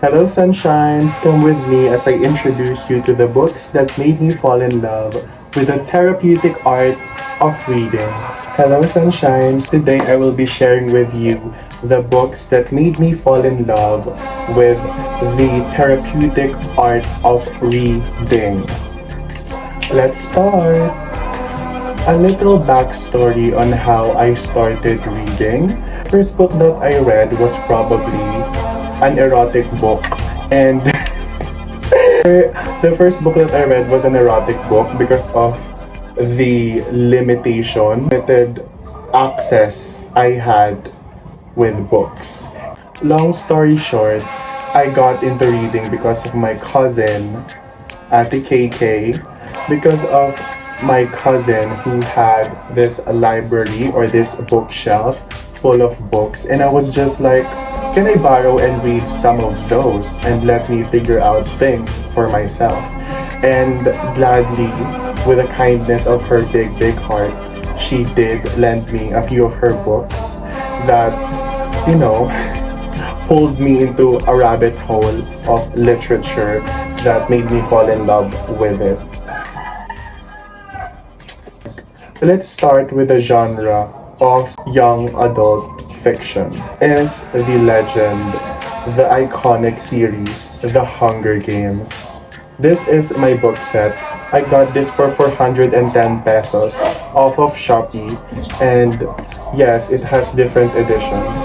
Hello, sunshines! Come with me as I introduce you to the books that made me fall in love with the therapeutic art of reading. Hello, sunshines! Today I will be sharing with you the books that made me fall in love with the therapeutic art of reading. Let's start! A little backstory on how I started reading. First book that I read was probably an erotic book, and the first book that I read was an erotic book because of the limited access I had with books. Long story short, I got into reading because of my cousin, Ate KK, because of my cousin who had this library or this bookshelf full of books, and I was just like, can I borrow and read some of those and let me figure out things for myself? And gladly, with the kindness of her big heart, she did lend me a few of her books that, you know, pulled me into a rabbit hole of literature that made me fall in love with it. Let's start with the genre of young adult fiction. Is the legend, the iconic series, The Hunger Games. This is my book set. I got this for 410 pesos off of Shopee, and yes, it has different editions.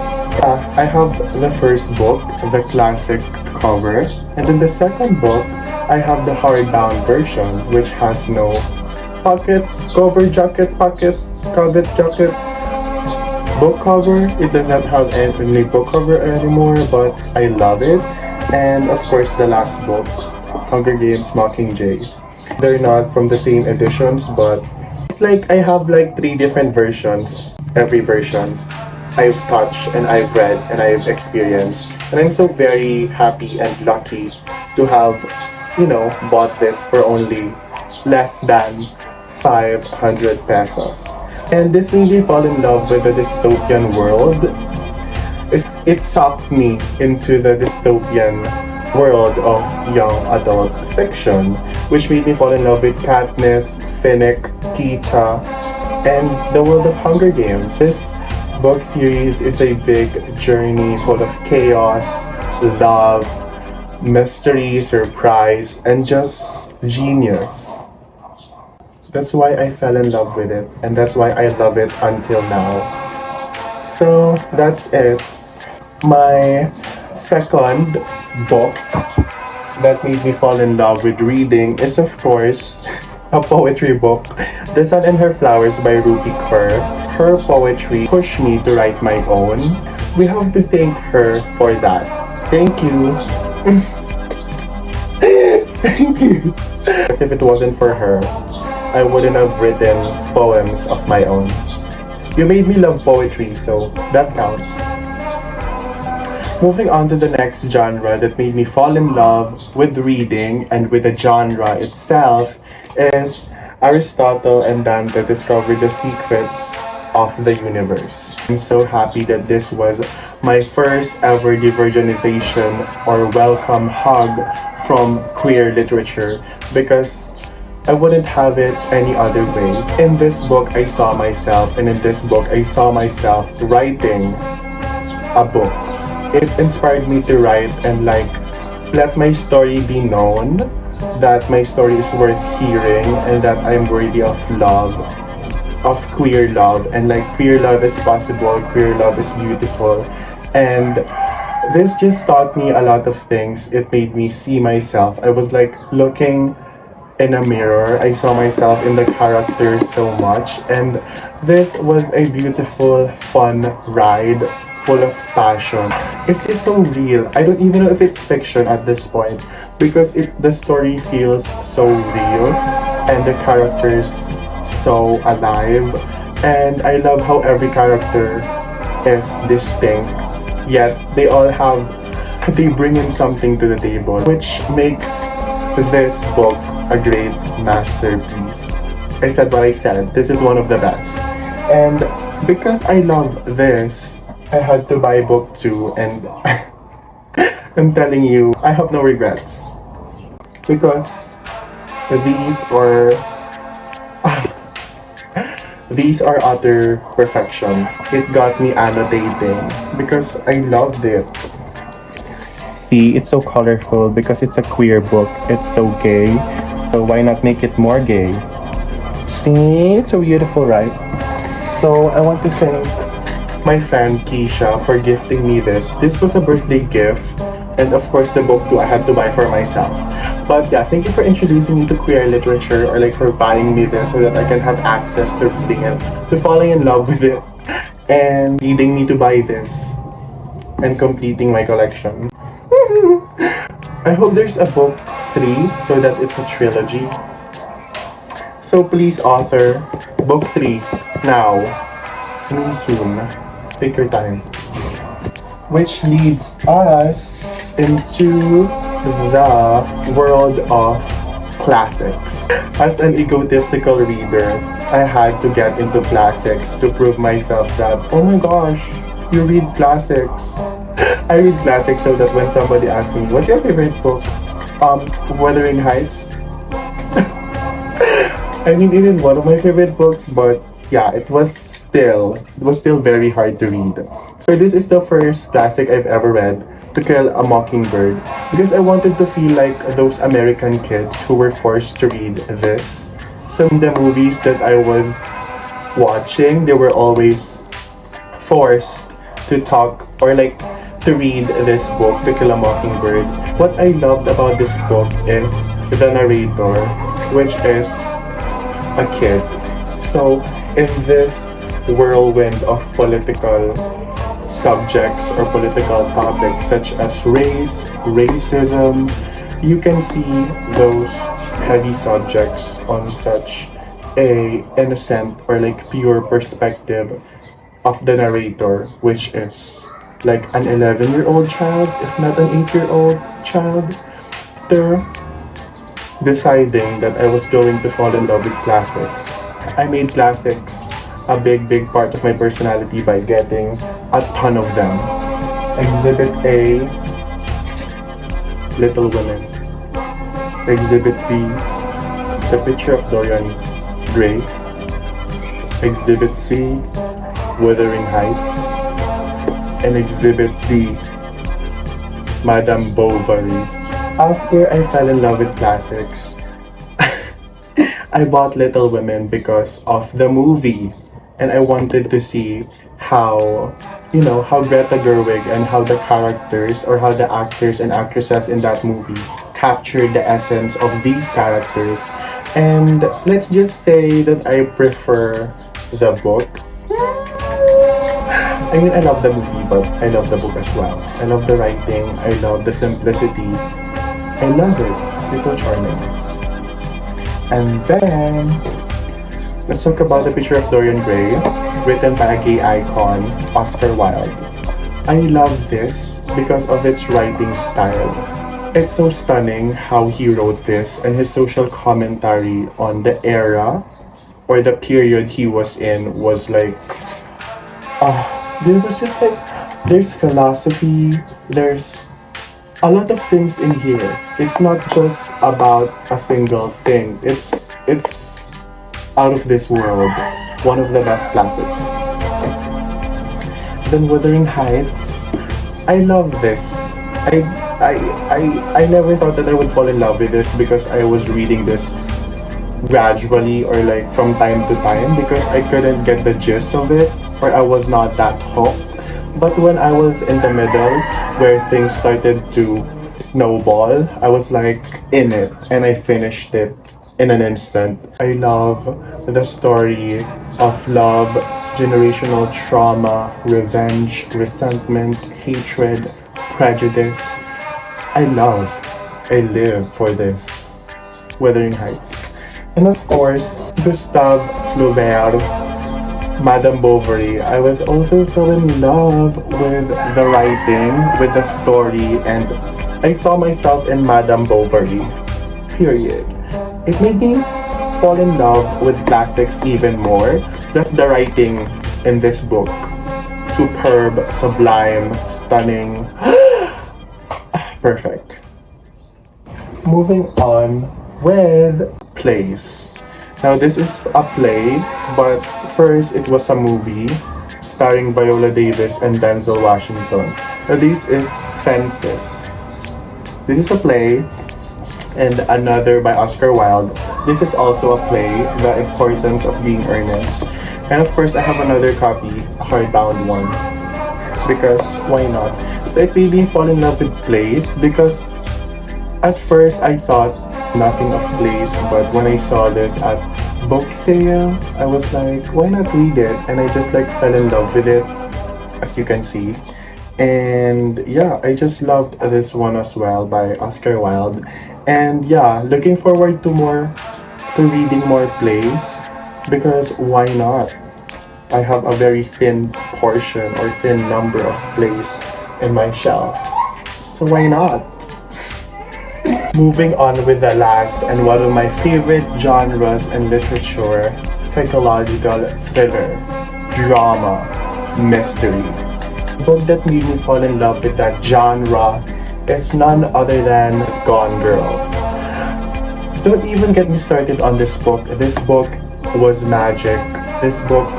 I have the first book, the classic cover, and then the second book, I have the hardbound version, which has no pocket, cover jacket, pocket, covet jacket, book cover. It does not have any book cover anymore, but I love it. And of course, the last book, Hunger Games Mockingjay. They're not from the same editions, but it's like I have like three different versions. Every version I've touched and I've read and I've experienced. And I'm so very happy and lucky to have, bought this for only less than 500 pesos. And this made me fall in love with the dystopian world. It sucked me into the dystopian world of young adult fiction, which made me fall in love with Katniss, Finnick, Peeta, and the world of Hunger Games. This book series is a big journey full of chaos, love, mystery, surprise, and just genius. That's why I fell in love with it, and that's why I love it until now. So that's it. My second book that made me fall in love with reading is, of course, a poetry book, The Sun and Her Flowers by Rupi Kaur. Her poetry pushed me to write my own. We have to thank her for that. Thank you. Thank you. As if it wasn't for her, I wouldn't have written poems of my own. You made me love poetry, so that counts. Moving on to the next genre that made me fall in love with reading and with the genre itself is Aristotle and Dante discovered the secrets of the universe. I'm so happy that this was my first ever divergenization or welcome hug from queer literature, because I wouldn't have it any other way. In this book, I saw myself, and in this book, I saw myself writing a book. It inspired me to write and let my story be known, that my story is worth hearing, and that I'm worthy of love, of queer love, and queer love is possible, queer love is beautiful. And this just taught me a lot of things. It made me see myself. I was looking in a mirror. I saw myself in the characters so much, and this was a beautiful, fun ride full of passion. It's just so real. I don't even know if it's fiction at this point, because the story feels so real and the characters so alive, and I love how every character is distinct, yet they bring in something to the table, which makes this book a great masterpiece. I said what I said. This is one of the best. And because I love this, I had to buy book 2, and I'm telling you, I have no regrets. Because these are these are utter perfection. It got me annotating because I loved it. See, it's so colorful because it's a queer book. It's so gay. So why not make it more gay? See, it's so beautiful, right? So I want to thank my friend Keisha for gifting me this. This was a birthday gift. And of course, the book too, I had to buy for myself. But yeah, thank you for introducing me to queer literature or like for buying me this so that I can have access to reading it, to falling in love with it, and leading me to buy this and completing my collection. I hope there's a book 3 so that it's a trilogy. So please, author, book 3 now. I mean soon. Take your time. Which leads us into the world of classics. As an egotistical reader, I had to get into classics to prove myself that, oh my gosh, you read classics. I read classics so that when somebody asks me, what's your favorite book? Wuthering Heights. I mean, it is one of my favorite books, but yeah, it was still very hard to read. So this is the first classic I've ever read, To Kill a Mockingbird, because I wanted to feel like those American kids who were forced to read this. Some of the movies that I was watching, they were always forced to talk or like to read this book, To Kill a Mockingbird. What I loved about this book is the narrator, which is a kid. So in this whirlwind of political subjects or political topics such as race, racism, you can see those heavy subjects on such a innocent or like pure perspective of the narrator, which is like an 11-year-old child, if not an 8-year-old child. They're deciding that I was going to fall in love with classics. I made classics a big part of my personality by getting a ton of them. Exhibit A, Little Women. Exhibit B, The Picture of Dorian Gray. Exhibit C, Wuthering Heights. And Exhibit D, Madame Bovary. After I fell in love with classics, I bought Little Women because of the movie. And I wanted to see how, how Greta Gerwig and how the characters or how the actors and actresses in that movie captured the essence of these characters. And let's just say that I prefer the book. I mean, I love the movie, but I love the book as well. I love the writing. I love the simplicity. I love it. It's so charming. And then, let's talk about The Picture of Dorian Gray, written by a gay icon, Oscar Wilde. I love this because of its writing style. It's so stunning how he wrote this and his social commentary on the era or the period he was in was like, there was just like, there's philosophy, there's a lot of things in here. It's not just about a single thing. It's out of this world. One of the best classics. Then Wuthering Heights. I love this. I never thought that I would fall in love with this because I was reading this gradually or like from time to time because I couldn't get the gist of it or I was not that hooked. But when I was in the middle where things started to snowball, I was like in it and I finished it in an instant. I love the story of love, generational trauma, revenge, resentment, hatred, prejudice. I live for this. Wuthering Heights. And of course, Gustave Flaubert's Madame Bovary. I was also so in love with the writing, with the story, and I saw myself in Madame Bovary. Period. It made me fall in love with classics even more. That's the writing in this book. Superb, sublime, stunning. Perfect. Moving on with plays. Now, this is a play, but first it was a movie starring Viola Davis and Denzel Washington. Now, this is Fences. This is a play, and another by Oscar Wilde. This is also a play, The Importance of Being Earnest. And of course, I have another copy, a hardbound one, because why not? So it made me fall in love with plays because at first I thought nothing of plays, but when I saw this at book sale, I was like, why not read it? And I just like fell in love with it, as you can see. And yeah, I just loved this one as well by Oscar Wilde. And yeah, looking forward to reading more plays because why not? I have a very thin portion or thin number of plays in my shelf. So why not? Moving on with the last and one of my favorite genres in literature, psychological thriller, drama, mystery. The book that made me fall in love with that genre is none other than Gone Girl. Don't even get me started on this book. This book was magic. This book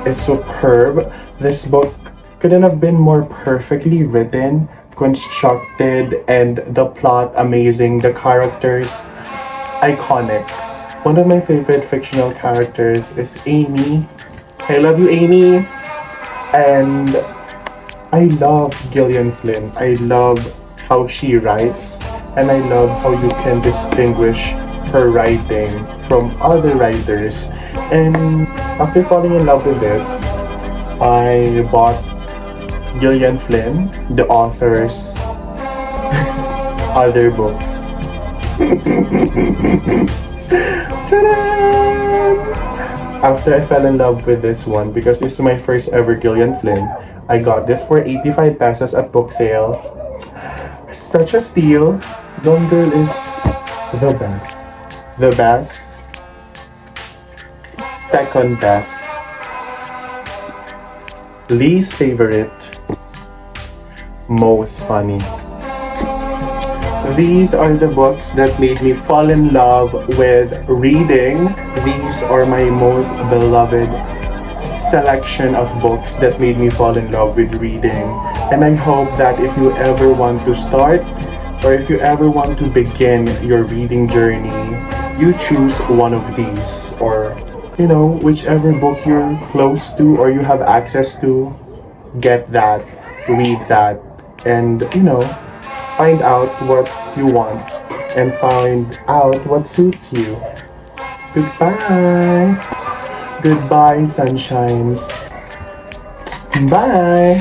is superb. This book couldn't have been more perfectly written, constructed, and the plot amazing, the characters iconic. One of my favorite fictional characters is Amy. I love you, Amy. And I love Gillian Flynn. I love how she writes, and I love how you can distinguish her writing from other writers. And after falling in love with this, I bought Gillian Flynn, the author's other books. Ta-da! After I fell in love with this one, because this is my first ever Gillian Flynn, I got this for 85 pesos at book sale. Such a steal. Gone Girl is the best. The best. Second best. Least favorite. Most funny. These are the books that made me fall in love with reading. These are my most beloved selection of books that made me fall in love with reading. And I hope that if you ever want to start or if you ever want to begin your reading journey, you choose one of these, or whichever book you're close to or you have access to, get that, read that, and find out what you want and find out what suits you. Goodbye. Goodbye, sunshines. Bye.